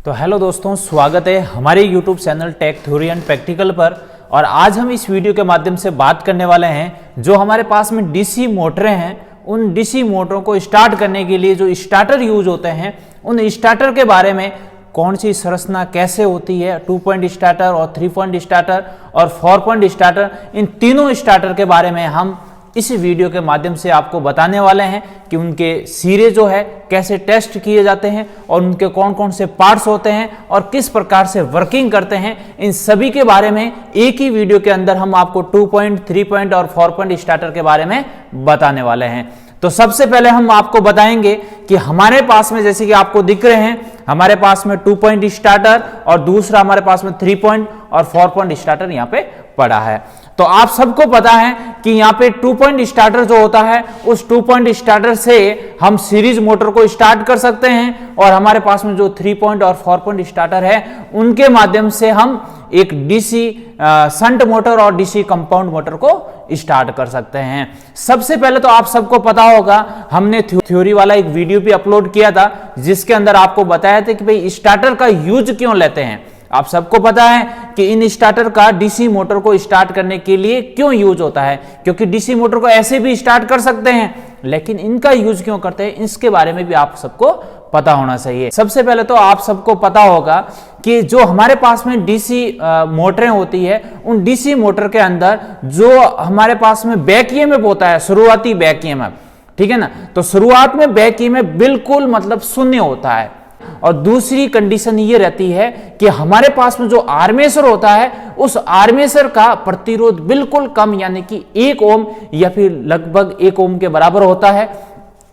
तो हेलो दोस्तों, स्वागत है हमारे YouTube चैनल टेक थ्योरी एंड प्रैक्टिकल पर। और आज हम इस वीडियो के माध्यम से बात करने वाले हैं जो हमारे पास में डीसी मोटरें हैं, उन डीसी मोटरों को स्टार्ट करने के लिए जो स्टार्टर यूज होते हैं, उन स्टार्टर के बारे में। कौन सी संरचना कैसे होती है, 2 पॉइंट स्टार्टर और 3 पॉइंट स्टार्टर और 4 पॉइंट स्टार्टर, इन तीनों स्टार्टर के बारे में हम इस वीडियो के माध्यम से आपको बताने वाले हैं कि उनके सिरे जो है कैसे टेस्ट किए जाते हैं और उनके कौन कौन से पार्ट्स होते हैं और किस प्रकार से वर्किंग करते हैं। इन सभी के बारे में एक ही वीडियो के अंदर हम आपको 2 पॉइंट, 3 पॉइंट और 4 पॉइंट स्टार्टर के बारे में बताने वाले हैं। तो सबसे पहले हम आपको बताएंगे कि हमारे पास में, जैसे कि आपको दिख रहे हैं, हमारे पास में 2 पॉइंट स्टार्टर और दूसरा हमारे पास में 3 पॉइंट और 4 पॉइंट स्टार्टर यहाँ पे पड़ा है। तो आप सबको पता है कि यहाँ पे 2 पॉइंट स्टार्टर जो होता है, उस 2 पॉइंट स्टार्टर से हम सीरीज मोटर को स्टार्ट कर सकते हैं, और हमारे पास में जो 3 पॉइंट और 4 पॉइंट स्टार्टर है, उनके माध्यम से हम एक डीसी शंट मोटर और डीसी कंपाउंड मोटर को स्टार्ट कर सकते हैं। सबसे पहले तो आप सबको पता होगा, हमने थ्योरी वाला एक वीडियो भी अपलोड किया था जिसके अंदर आपको बताया था कि भाई स्टार्टर का यूज क्यों लेते हैं। आप सबको पता है कि इन स्टार्टर का डीसी मोटर को स्टार्ट करने के लिए क्यों यूज होता है, क्योंकि डीसी मोटर को ऐसे भी स्टार्ट कर सकते हैं, लेकिन इनका यूज क्यों करते हैं, इसके बारे में भी आप सबको पता होना चाहिए। सबसे पहले तो आप सबको पता होगा कि जो हमारे पास में डीसी मोटरें होती है, उन डीसी मोटर के अंदर जो हमारे पास में बैक ईएमएफ होता है, शुरुआती बैक ईएमएफ, ठीक है ना। तो शुरुआत में बैक ईएमएफ बिल्कुल मतलब शून्य होता है। और दूसरी कंडीशन ये रहती है कि हमारे पास में जो आर्मेचर होता है, उस आर्मेचर का प्रतिरोध बिल्कुल कम, यानी कि 1 ओम या फिर लगभग 1 ओम के बराबर होता है।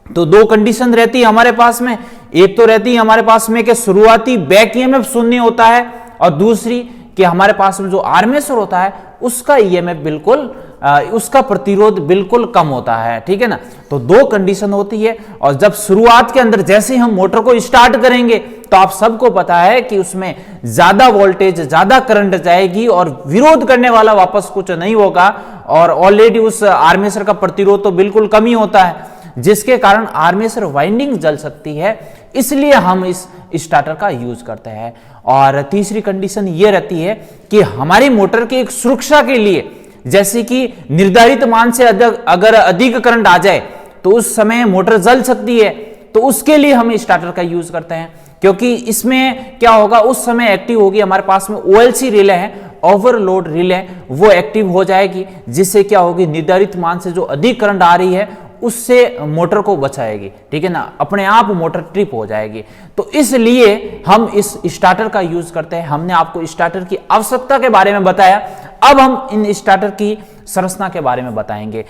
तो दो कंडीशन रहती है हमारे पास में, एक तो रहती है हमारे पास में कि शुरुआती बैक ईएमएफ शून्य होता है, और दूसरी कि हमारे पास में जो आर्मेचर होता है उसका ईएमएफ बिल्कुल उसका प्रतिरोध बिल्कुल कम होता है, ठीक है ना। तो दो कंडीशन होती है। और जब शुरुआत के अंदर जैसे ही हम मोटर को स्टार्ट करेंगे, तो आप सबको पता है कि उसमें ज्यादा वोल्टेज, ज्यादा करंट जाएगी और विरोध करने वाला वापस कुछ नहीं होगा, और ऑलरेडी उस आर्मेचर का प्रतिरोध तो बिल्कुल कम ही होता है, जिसके कारण आर्मेचर वाइंडिंग जल सकती है। इसलिए हम इस स्टार्टर का यूज करते हैं। और तीसरी कंडीशन ये रहती है कि हमारी मोटर की एक सुरक्षा के लिए, जैसे कि निर्धारित मान से अगर अधिक करंट आ जाए तो उस समय मोटर जल सकती है, तो उसके लिए हम स्टार्टर का यूज करते हैं। क्योंकि इसमें क्या होगा, उस समय एक्टिव होगी हमारे पास में OLC रिले है, ओवरलोड रिले, वो एक्टिव हो जाएगी, जिससे क्या होगी, निर्धारित मान से जो अधिक करंट आ रही है उससे मोटर को बचाएगी, ठीक है ना। अपने आप मोटर ट्रिप हो जाएगी। तो इसलिए हम इस स्टार्टर का यूज करते हैं। हमने आपको स्टार्टर की आवश्यकता के बारे में बताया, अब हम इन स्टार्टर की संरचना के बारे में बताएंगे।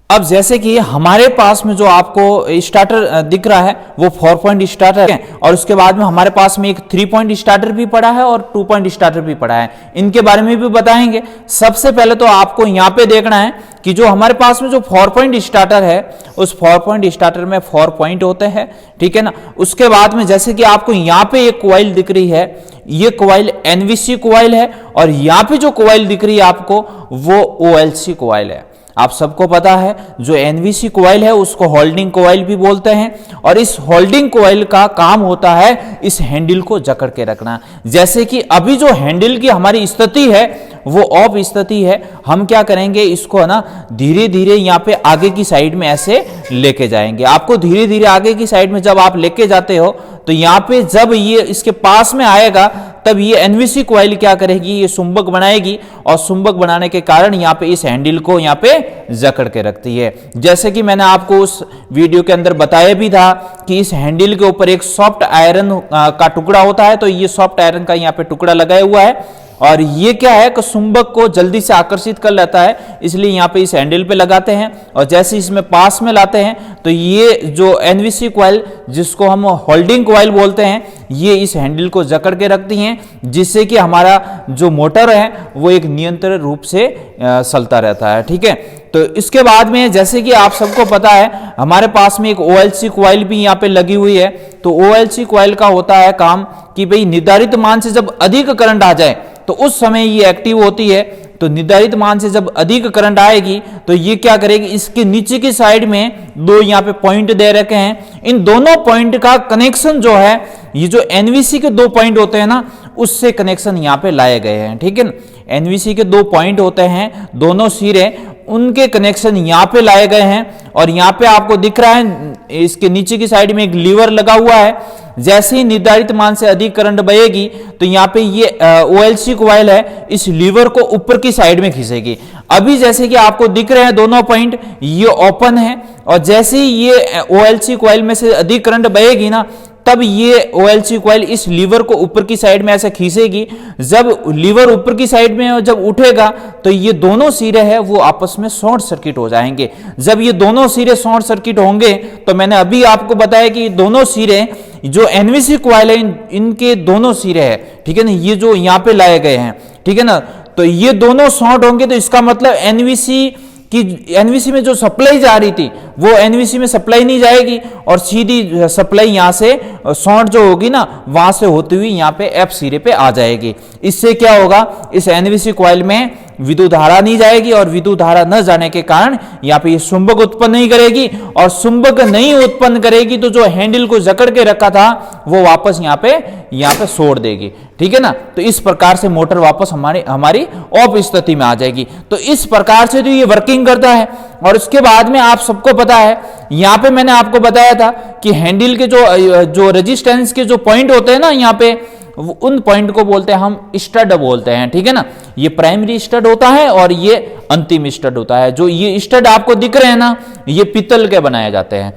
अब जैसे कि हमारे पास में जो आपको स्टार्टर दिख रहा है वो 4 पॉइंट स्टार्टर है, और उसके बाद में हमारे पास में एक 3 पॉइंट स्टार्टर भी पड़ा है और 2 पॉइंट स्टार्टर भी पड़ा है। इनके बारे में भी बताएंगे। सबसे पहले तो आपको यहाँ पे देखना है कि जो हमारे पास में जो 4 पॉइंट स्टार्टर है, उस 4 पॉइंट स्टार्टर में 4 पॉइंट होते हैं, ठीक है ना। उसके बाद में जैसे कि आपको यहाँ पे एक कॉइल दिख रही है, ये कॉइल NVC कॉइल है, और यहाँ पे जो कॉइल दिख रही है आपको, वो OLC कॉइल है। आप सबको पता है जो NVC कॉइल है उसको होल्डिंग कॉइल भी बोलते हैं, और इस होल्डिंग कॉइल का काम होता है इस हैंडल को जकड़ के रखना। जैसे कि अभी जो हैंडल की हमारी स्थिति है वो ऑफ स्थिति है, हम क्या करेंगे, इसको ना धीरे धीरे यहाँ पे आगे की साइड में ऐसे लेके जाएंगे। आपको धीरे धीरे आगे की साइड में जब आप लेके जाते हो, तो यहाँ पे जब ये इसके पास में आएगा, तब ये NVC कॉइल क्या करेगी, ये चुंबक बनाएगी, और चुंबक बनाने के कारण यहाँ पे इस हैंडल को यहाँ पे जकड़ के रखती है। जैसे कि मैंने आपको उस वीडियो के अंदर बताया भी था कि इस हैंडल के ऊपर एक सॉफ्ट आयरन का टुकड़ा होता है, तो ये सॉफ्ट आयरन का यहाँ पे टुकड़ा लगाया हुआ है, और ये क्या है कि चुंबक को जल्दी से आकर्षित कर लेता है, इसलिए यहाँ पे इस हैंडल पे लगाते हैं। और जैसे इसमें पास में लाते हैं, तो ये जो NVC कॉइल, जिसको हम होल्डिंग कॉइल बोलते हैं, ये इस हैंडल को जकड़ के रखती हैं, जिससे कि हमारा जो मोटर है वो एक नियंत्रित रूप से चलता रहता है, ठीक है। तो इसके बाद में जैसे कि आप सबको पता है, हमारे पास में एक OLC कॉइल भी यहाँ पे लगी हुई है। तो OLC कॉइल का होता है काम कि भाई निर्धारित मान से जब अधिक करंट आ जाए तो उस समय ये एक्टिव होती है। तो निर्धारित मान से जब अधिक करंट आएगी तो ये क्या करेगी, इसके नीचे की साइड में दो यहाँ पे पॉइंट दे रखे हैं, इन दोनों पॉइंट का कनेक्शन जो है ये जो एनवीसी के 2 पॉइंट होते हैं ना, उससे कनेक्शन यहाँ पे लाए गए हैं। ठीक है ना, एनवीसी के 2 पॉइंट होते हैं, दोनों सिरे, उनके कनेक्शन यहाँ पे लाए गए हैं। और यहाँ पे आपको दिख रहा है इसके नीचे की साइड में एक लीवर लगा हुआ है। जैसे ही निर्धारित मान से अधिक करंट बहेगी तो यहाँ पे ये OLC कॉइल है, इस लीवर को ऊपर की साइड में खींचेगी। अभी जैसे कि आपको दिख रहे हैं दोनों पॉइंट, ये ओपन है, और जैसे ही ये OLC कॉइल में से अधिक करंट बहेगी ना, तब ये OLC कॉइल इस लीवर को ऊपर की साइड में ऐसे खींचेगी। जब लीवर ऊपर की साइड में जब उठेगा तो ये दोनों सिरे हैं वो आपस में शॉर्ट सर्किट हो जाएंगे। जब ये दोनों सिरे शॉर्ट सर्किट होंगे तो मैंने अभी आपको बताया कि दोनों सिरे जो एनवीसी कॉइल है, इनके दोनों सिरे हैं, ठीक है ना, ये जो यहाँ पे लाए गए हैं, ठीक है ना, तो ये दोनों शॉर्ट होंगे। तो इसका मतलब एनवीसी में जो सप्लाई जा रही थी वो एनवीसी में सप्लाई नहीं जाएगी, और सीधी सप्लाई यहाँ से शॉर्ट जो होगी ना, वहां से होती हुई यहाँ पे एफ सिरे पे आ जाएगी। इससे क्या होगा, इस एनवीसी कॉइल में विद्युत धारा नहीं जाएगी, और विद्युत धारा न जाने के कारण यहाँ पे ये चुंबक उत्पन्न नहीं करेगी, और चुंबक नहीं उत्पन्न करेगी तो जो हैंडल को जकड़ के रखा था वो वापस यहाँ पे छोड़ देगी। ठीक है ना, तो इस प्रकार से मोटर वापस हमारी ऑफ स्थिति में आ जाएगी। तो इस प्रकार से जो ये वर्किंग करता है। और उसके बाद में आप सबको पता है, यहाँ पे मैंने आपको बताया था कि हैंडल के जो रेजिस्टेंस के जो पॉइंट होते हैं ना, यहाँ पे उन पॉइंट को बोलते हैं हम स्टड बोलते हैं। ठीक है ना, ये प्राइमरी स्टड होता है और ये अंतिम स्टड होता है। जो ये स्टड आपको दिख रहे हैं ना, ये पीतल के बनाए जाते हैं।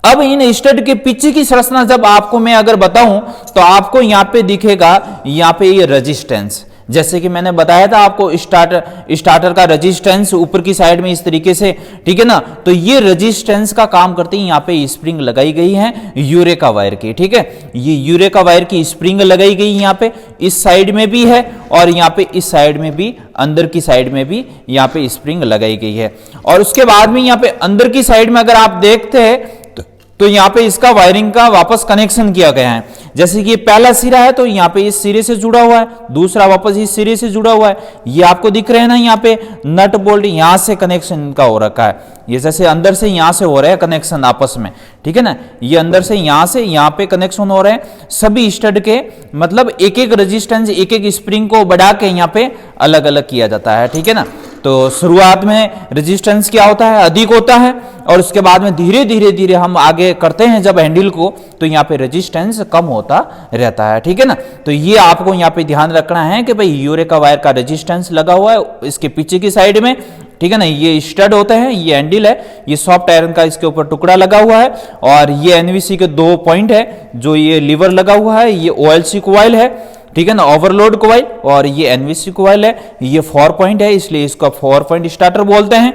अब इन स्टड के पीछे की संरचना जब आपको मैं अगर बताऊं तो आपको यहाँ पे दिखेगा, यहाँ पे ये रेजिस्टेंस, जैसे कि मैंने बताया था आपको स्टार्टर का रेजिस्टेंस ऊपर की साइड में इस तरीके से, ठीक है ना, तो ये रेजिस्टेंस का काम करती है। यहाँ पे स्प्रिंग लगाई गई है यूरेका वायर की। ठीक है, ये यूरेका वायर की स्प्रिंग लगाई गई यहाँ पे, इस साइड में भी है और यहाँ पे इस साइड में भी, अंदर की साइड में भी यहाँ पे स्प्रिंग लगाई गई है। और उसके बाद में यहाँ पे अंदर की साइड में अगर आप देखते हैं तो यहाँ पे इसका वायरिंग का वापस कनेक्शन किया गया है। जैसे कि ये पहला सिरा है तो यहाँ पे इस सिरे से जुड़ा हुआ है, दूसरा वापस इस सिरे से जुड़ा हुआ है। ये आपको दिख रहे हैं ना, यहाँ पे नट बोल्ट यहाँ से कनेक्शन इनका हो रखा है। ये जैसे अंदर से यहाँ से हो रहा है कनेक्शन आपस में, ठीक है ना, ये अंदर से यहाँ पे कनेक्शन हो रहे हैं। सभी स्टड के मतलब एक एक रेजिस्टेंस, एक एक स्प्रिंग को बढ़ा के यहाँ पे अलग अलग किया जाता है। ठीक है ना, तो शुरुआत में रेजिस्टेंस क्या होता है, अधिक होता है, और उसके बाद में धीरे धीरे हम आगे करते हैं जब हैंडल को, तो यहाँ पे रेजिस्टेंस कम होता रहता है। ठीक है ना, तो ये आपको यहाँ पे ध्यान रखना है कि भाई यूरेका वायर का रेजिस्टेंस लगा हुआ है इसके पीछे की साइड में। ठीक है ना, ये स्टड होते हैं, ये हैंडल है, ये सॉफ्ट आयरन का इसके ऊपर टुकड़ा लगा हुआ है, और ये एनवीसी के 2 पॉइंट है, जो ये लीवर लगा हुआ है, ये OLC कॉइल है, ठीक है ना, ओवरलोड कॉइल, और ये एनवीसी कॉइल है, ये 4 पॉइंट है, इसलिए इसको 4 पॉइंट स्टार्टर बोलते हैं।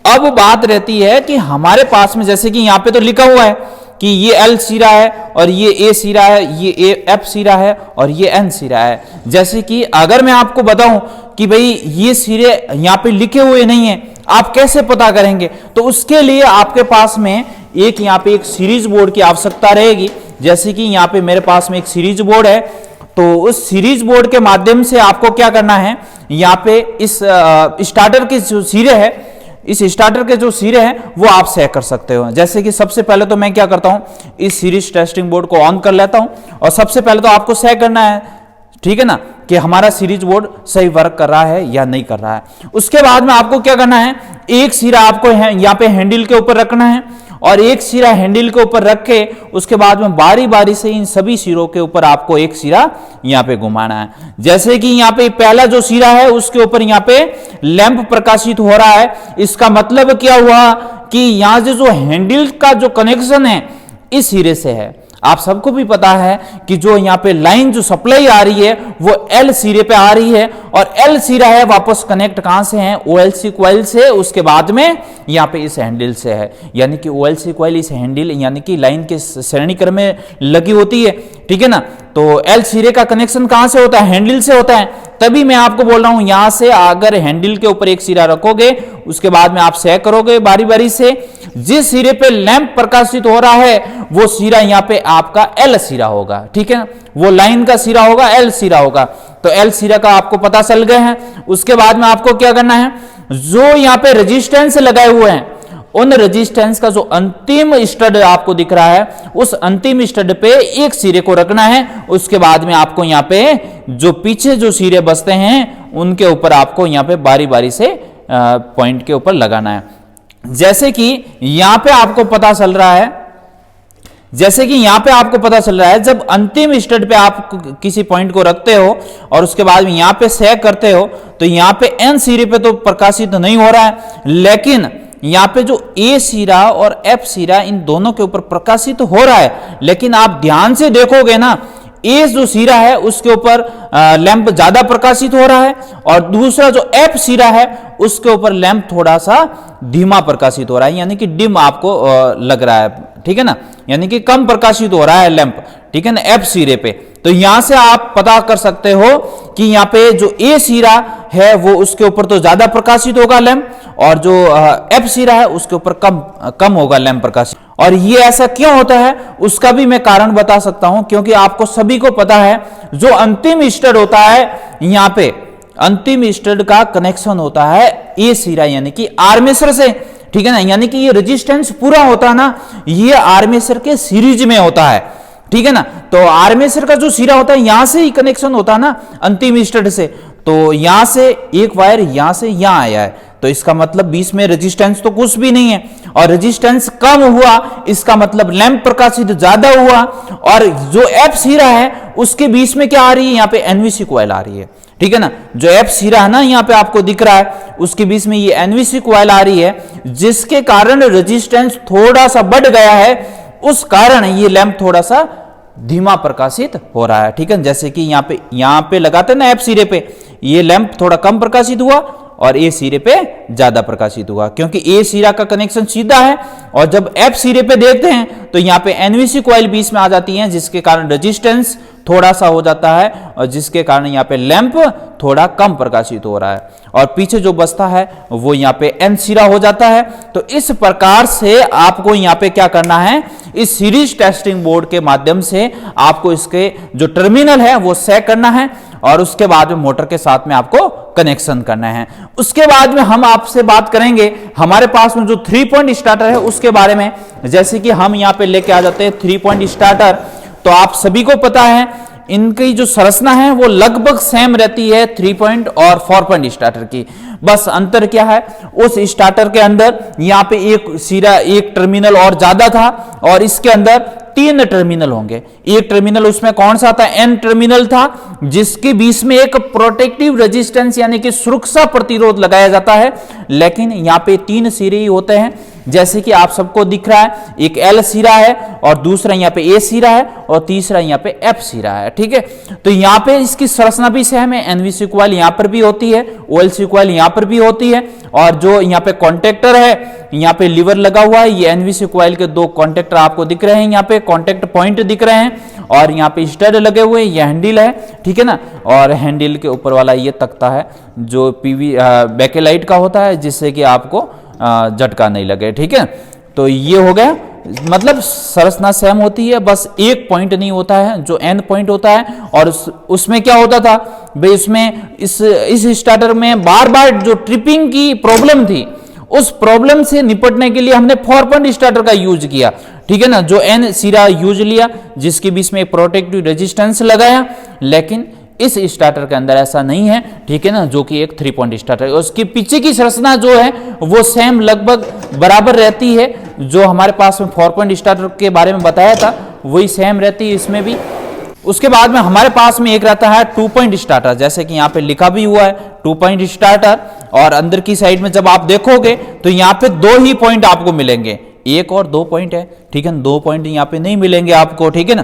अब बात रहती है कि हमारे पास में, जैसे कि यहाँ पे तो लिखा हुआ है कि ये L सिरा है और ये A सिरा है, ये F सिरा है और ये N सिरा है। जैसे कि अगर मैं आपको बताऊं कि भाई ये सिरे यहाँ पे लिखे हुए नहीं है, आप कैसे पता करेंगे? तो उसके लिए आपके पास में यहाँ पे एक सीरीज बोर्ड की आवश्यकता रहेगी। जैसे कि यहाँ पे मेरे पास में एक सीरीज बोर्ड है, तो उस सीरीज बोर्ड के माध्यम से आपको क्या करना है, यहाँ पे इस स्टार्टर के जो सिरे है, इस स्टार्टर के जो सिरे हैं वो आप सेट कर सकते हो। जैसे कि सबसे पहले तो मैं क्या करता हूं, इस सीरीज टेस्टिंग बोर्ड को ऑन कर लेता हूं, और सबसे पहले तो आपको सेट करना है, ठीक है ना, कि हमारा सीरीज बोर्ड सही वर्क कर रहा है या नहीं कर रहा है। उसके बाद में आपको क्या करना है, एक सिरा आपको यहाँ पे हैंडल के ऊपर रखना है, और एक सिरा हैंडल के ऊपर रख के उसके बाद में बारी बारी से इन सभी सिरों के ऊपर आपको एक सिरा यहाँ पे घुमाना है। जैसे कि यहाँ पे पहला जो सिरा है उसके ऊपर यहाँ पे लैंप प्रकाशित हो रहा है। इसका मतलब क्या हुआ कि यहाँ से जो हैंडल का जो कनेक्शन है इस सिरे से है। आप सबको भी पता है कि जो यहाँ पे लाइन जो सप्लाई आ रही है वो L सिरे पे आ रही है, और L सिरा है वापस कनेक्ट कहां से है, OLC कॉइल से, उसके बाद में यहाँ पे इस हैंडल से है। यानी कि OLC कॉइल इस हैंडल यानी कि लाइन के श्रेणी क्रम में लगी होती है। ठीक है ना, तो L सिरे का कनेक्शन कहां से होता है, हैंडल से होता है। तभी मैं आपको बोल रहा हूं, यहां से अगर हैंडल के ऊपर एक सिरा रखोगे, उसके बाद में आप सेट करोगे बारी बारी से, जिस सिरे पे लैंप प्रकाशित हो रहा है वो सिरा यहाँ पे आपका L सिरा होगा। ठीक है, वो लाइन का सिरा होगा, L सिरा होगा। तो L सिरा का आपको पता चल गया है। उसके बाद में आपको क्या करना है, जो यहाँ पे रेजिस्टेंस लगाए हुए हैं उन रेजिस्टेंस का जो अंतिम स्टड आपको दिख रहा है उस अंतिम स्टड पे एक सिरे को रखना है। उसके बाद में आपको यहाँ पे जो पीछे जो सिरे बचते हैं उनके ऊपर आपको यहाँ पे बारी बारी से पॉइंट के ऊपर लगाना है। जैसे कि यहां पे आपको पता चल रहा है, जब अंतिम स्टड पे आप किसी पॉइंट को रखते हो और उसके बाद में यहां पे सेक करते हो तो यहां पे एन सिरे पे तो प्रकाशित तो नहीं हो रहा है, लेकिन यहां पे जो ए सिरा और एफ सिरा इन दोनों के ऊपर प्रकाशित हो रहा है। लेकिन आप ध्यान से देखोगे ना, ए जो सिरा है उसके ऊपर लैंप ज्यादा प्रकाशित हो रहा है और दूसरा जो एफ सिरा है उसके ऊपर लैंप थोड़ा सा धीमा प्रकाशित हो रहा है, यानी कि डिम आपको लग रहा है, ठीक है ना, यानी कि कम प्रकाशित हो रहा है लैंप, ठीक है ना, एफ सिरे पे। तो यहां से आप पता कर सकते हो कि यहाँ पे जो ए सिरा है वो उसके ऊपर तो ज्यादा प्रकाशित होगा लैंप और जो एफ सिरा है उसके ऊपर कम होगा लैंप प्रकाशित। और ये ऐसा क्यों होता है उसका भी मैं कारण बता सकता हूं, क्योंकि आपको सभी को पता है जो अंतिम स्टड होता है, यहाँ पे अंतिम स्टड का कनेक्शन होता है ए सिरा यानी कि आर्मेचर से, ठीक है ना, यानी कि ये रेजिस्टेंस पूरा होता है ना, ये आर्मेचर के सीरीज में होता है, ठीक है ना। तो आर्मेचर का जो सिरा होता है यहां से ही कनेक्शन होता है ना अंतिम स्टड से, तो यहां से एक वायर यहां से यहां आया है, तो इसका मतलब बीच में रेजिस्टेंस तो कुछ भी नहीं है और रेजिस्टेंस कम हुआ, इसका मतलब लैंप प्रकाशित ज्यादा हुआ। और जो एफ सिरा है उसके बीच में क्या आ रही है, यहाँ पे एनवीसी कॉइल आ रही है, ठीक है ना। जो एफ सिरा है ना यहाँ पे आपको दिख रहा है उसके बीच में ये एनवीसी कॉइल आ रही है, जिसके कारण रेजिस्टेंस थोड़ा सा बढ़ गया है, उस कारण ये लैंप थोड़ा सा धीमा प्रकाशित हो रहा है, ठीक है। जैसे कि यहाँ पे लगाते ना एफ सिरे पे, ये लैंप थोड़ा कम प्रकाशित हुआ और ए सिरे पे ज्यादा प्रकाशित हुआ, क्योंकि ए सिरा का कनेक्शन सीधा है और जब एफ सिरे पे देखते हैं तो यहाँ पे एनवीसी कॉइल बीच में आ जाती है, जिसके कारण रेजिस्टेंस थोड़ा सा हो जाता है और जिसके कारण यहाँ पे लैंप थोड़ा कम प्रकाशित हो रहा है और पीछे जो बचता है वो यहाँ पे एन सिरा हो जाता है। तो इस प्रकार से आपको यहाँ पे क्या करना है, इस सीरीज टेस्टिंग बोर्ड के माध्यम से आपको इसके जो टर्मिनल है वो सेट करना है और उसके बाद में मोटर के साथ में आपको कनेक्शन करना है। उसके बाद में हम आपसे बात करेंगे हमारे पास में जो 3 पॉइंट स्टार्टर है उसके बारे में। जैसे कि हम यहाँ पे लेके आ जाते हैं 3 पॉइंट स्टार्टर, तो आप सभी को पता है इनकी जो संरचना है वो लगभग सेम रहती है 3 पॉइंट और 4 पॉइंट स्टार्टर की। बस अंतर क्या है, उस स्टार्टर के अंदर यहाँ पे एक सिरा एक टर्मिनल और ज्यादा था और इसके अंदर 3 टर्मिनल होंगे। एक टर्मिनल उसमें कौन सा था, एन टर्मिनल था, जिसके बीच में एक प्रोटेक्टिव रेजिस्टेंस यानी कि सुरक्षा प्रतिरोध लगाया जाता है। लेकिन यहाँ पे 3 सिरे ही होते हैं, जैसे कि आप सबको दिख रहा है, एक एल सिरा है और दूसरा यहाँ पे ए सिरा है और तीसरा यहाँ पे एफ सिरा है, ठीक है। तो यहाँ पे इसकी संरचना भी सेम है, एनवीसी कॉइल यहाँ पर भी होती है, ओएलसी कॉइल यहाँ पर भी होती है और जो यहाँ पे कॉन्टेक्टर है, यहाँ पे लीवर लगा हुआ है, ये एनवीसी कॉइल के 2 कॉन्टेक्टर आपको दिख रहे हैं, यहाँ पे कॉन्टेक्ट पॉइंट दिख रहे हैं और यहाँ पे स्टड लगे हुए हैं, ये हैंडल है, ठीक है ना। और हैंडल के ऊपर वाला ये तख्ता है जो पीवी बैकेलाइट का होता है, जिससे कि आपको झटका नहीं लगे, ठीक है। तो ये हो गया, मतलब संरचना सेम होती है, बस एक पॉइंट नहीं होता है जो एन पॉइंट होता है। और उसमें क्या होता था भाई, उसमें इस स्टार्टर में बार बार जो ट्रिपिंग की प्रॉब्लम थी, उस प्रॉब्लम से निपटने के लिए हमने 4 पॉइंट स्टार्टर का यूज किया, ठीक है ना। जो एन सिरा यूज लिया जिसके बीच में प्रोटेक्टिव रेजिस्टेंस लगाया, लेकिन इस स्टार्टर के अंदर ऐसा नहीं है, ठीक है ना, जो कि एक 3 पॉइंट स्टार्टर है। उसके पीछे की संरचना जो है वो सेम लगभग बराबर रहती है, जो हमारे पास में 4 पॉइंट स्टार्टर के बारे में बताया था वही सेम रहती है इसमें भी। उसके बाद में हमारे पास में एक रहता है 2 पॉइंट स्टार्टर, जैसे कि यहाँ पे लिखा भी हुआ है 2 पॉइंट स्टार्टर। और अंदर की साइड में जब आप देखोगे तो यहाँ पे 2 ही पॉइंट आपको मिलेंगे, 1 और 2 पॉइंट है, ठीक है ना, 2 पॉइंट यहाँ पे नहीं मिलेंगे आपको, ठीक है ना।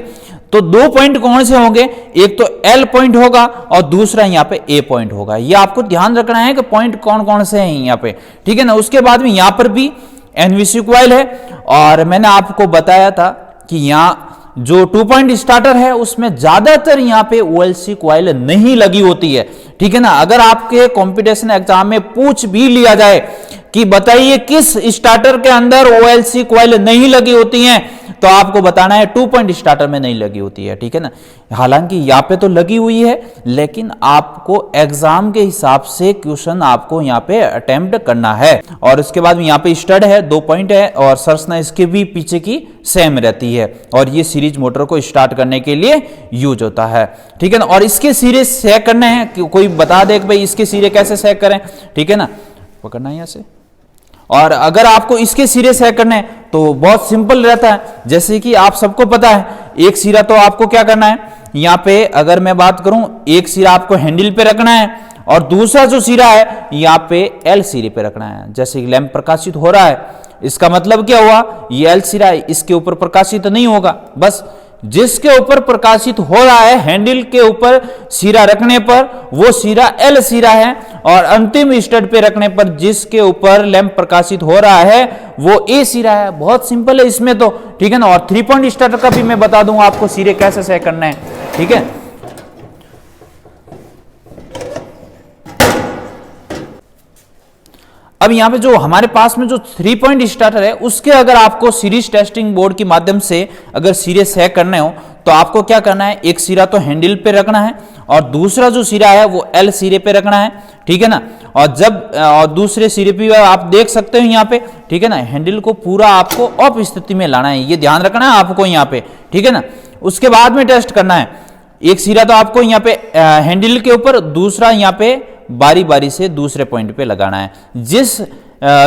तो 2 पॉइंट कौन से होंगे, एक तो एल पॉइंट होगा और दूसरा यहाँ पे ए पॉइंट होगा। ये आपको ध्यान रखना है कि पॉइंट कौन कौन से हैं यहाँ पे, ठीक है ना। उसके बाद में यहाँ पर भी एनवीसी कॉइल है और मैंने आपको बताया था कि यहाँ जो 2 पॉइंट स्टार्टर है उसमें ज्यादातर यहाँ पे ओएलसी कॉइल नहीं लगी होती है, ठीक है ना। अगर आपके कंपटीशन एग्जाम में पूछ भी लिया जाए कि बताइए किस स्टार्टर के अंदर ओएलसी कॉइल नहीं लगी होती हैं, तो आपको बताना है 2 पॉइंट स्टार्टर में नहीं लगी होती है, ठीक है ना। हालांकि यहाँ पे तो लगी हुई है, लेकिन आपको एग्जाम के हिसाब से क्वेश्चन आपको यहाँ पे अटेम्प्ट करना है। और उसके बाद यहाँ पे स्टड है, 2 पॉइंट है, और संरचना इसके भी पीछे की सेम रहती है, और ये सीरीज मोटर को स्टार्ट करने के लिए यूज होता है, ठीक है ना। और इसके सिरे सेक करने हैं, कोई बता दे कि भाई इसके सिरे कैसे सेक करें, ठीक है ना, पकड़ना है यहाँ से। और अगर आपको इसके सिरे सेक करने हैं तो बहुत सिंपल रहता है, जैसे कि आप सबको पता है, एक सिरा तो आपको क्या करना है, यहाँ पे अगर मैं बात करूं, एक सिरा आपको हैंडल पे रखना है, और दूसरा जो सिरा है यहाँ पे एल सिरे पे रखना है। जैसे लैंप प्रकाशित हो रहा है, इसका मतलब क्या हुआ, ये एल सिरा है, इसके ऊपर प्रकाशित नहीं होगा, बस जिसके ऊपर प्रकाशित हो रहा है हैंडल के ऊपर सिरा रखने पर वो सिरा एल सिरा है, और अंतिम स्टड पे रखने पर जिसके ऊपर लैंप प्रकाशित हो रहा है वो ए सिरा है। बहुत सिंपल है इसमें तो, ठीक है ना। और 3 पॉइंट स्टार्टर का भी मैं बता दूंगा आपको सिरे कैसे सेट करना है, ठीक है। अब यहाँ पे जो हमारे पास में जो 3 पॉइंट स्टार्टर है उसके अगर आपको सीरीज टेस्टिंग बोर्ड के माध्यम से अगर सिरे सेट करने हो तो आपको क्या करना है, एक सिरा तो हैंडल पे रखना है और दूसरा जो सिरा है वो एल सिरे पे रखना है, ठीक है ना। और दूसरे सिरे पे आप देख सकते हो यहाँ पे, ठीक है ना, हैंडल को पूरा आपको ऑफ स्थिति में लाना है, ये ध्यान रखना है आपको यहाँ पे, ठीक है ना। उसके बाद में टेस्ट करना है, एक सिरा तो आपको यहाँ पे हैंडल के ऊपर, दूसरा यहाँ पे बारी बारी से दूसरे पॉइंट पे लगाना है। जिस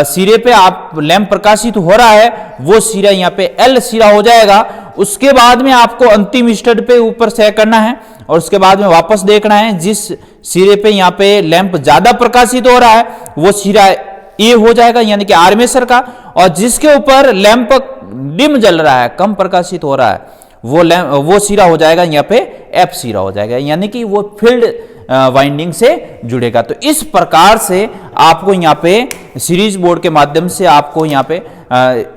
सिरे पे आप लैंप प्रकाशित हो रहा है वो सिरा यहाँ पे एल सिरा हो जाएगा। उसके बाद में आपको अंतिम स्टड पे ऊपर सेट करना है, और उसके बाद में वापस देखना है जिस सिरे पे यहाँ पे लैंप ज्यादा प्रकाशित हो रहा है वो सिरा ए हो जाएगा, यानी कि आर्मेचर का, और जिसके ऊपर लैंप डिम जल रहा है, कम प्रकाशित हो रहा है, वो सिरा हो जाएगा यहाँ पे एफ सिरा हो जाएगा, यानी कि वो फील्ड वाइंडिंग से जुड़ेगा। तो इस प्रकार से आपको यहाँ पे सीरीज बोर्ड के माध्यम से आपको यहाँ पे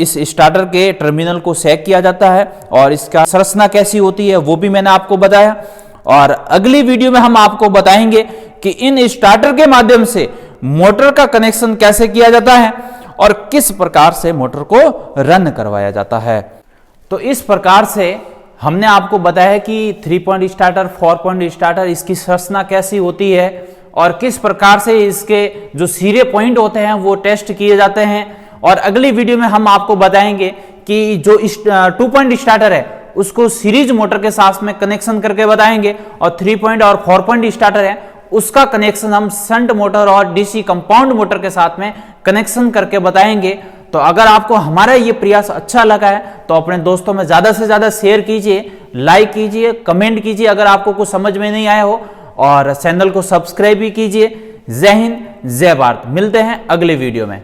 इस स्टार्टर के टर्मिनल को सेट किया जाता है, और इसका संरचना कैसी होती है वो भी मैंने आपको बताया। और अगली वीडियो में हम आपको बताएंगे कि इन स्टार्टर के माध्यम से मोटर का कनेक्शन कैसे किया जाता है और किस प्रकार से मोटर को रन करवाया जाता है। तो इस प्रकार से हमने आपको बताया कि 3 पॉइंट स्टार्टर, 4 पॉइंट स्टार्टर, इसकी संरचना कैसी होती है और किस प्रकार से इसके जो सिरे पॉइंट होते हैं वो टेस्ट किए जाते हैं। और अगली वीडियो में हम आपको बताएंगे कि जो 2 पॉइंट स्टार्टर है उसको सीरीज मोटर के साथ में कनेक्शन करके बताएंगे, और 3 पॉइंट और 4 पॉइंट स्टार्टर है उसका कनेक्शन हम शंट मोटर और डीसी कंपाउंड मोटर के साथ में कनेक्शन करके बताएंगे। तो अगर आपको हमारा ये प्रयास अच्छा लगा है तो अपने दोस्तों में ज्यादा से ज्यादा शेयर कीजिए, लाइक कीजिए, कमेंट कीजिए अगर आपको कुछ समझ में नहीं आया हो, और चैनल को सब्सक्राइब भी कीजिए। जय हिंद, जय भारत। मिलते हैं अगले वीडियो में।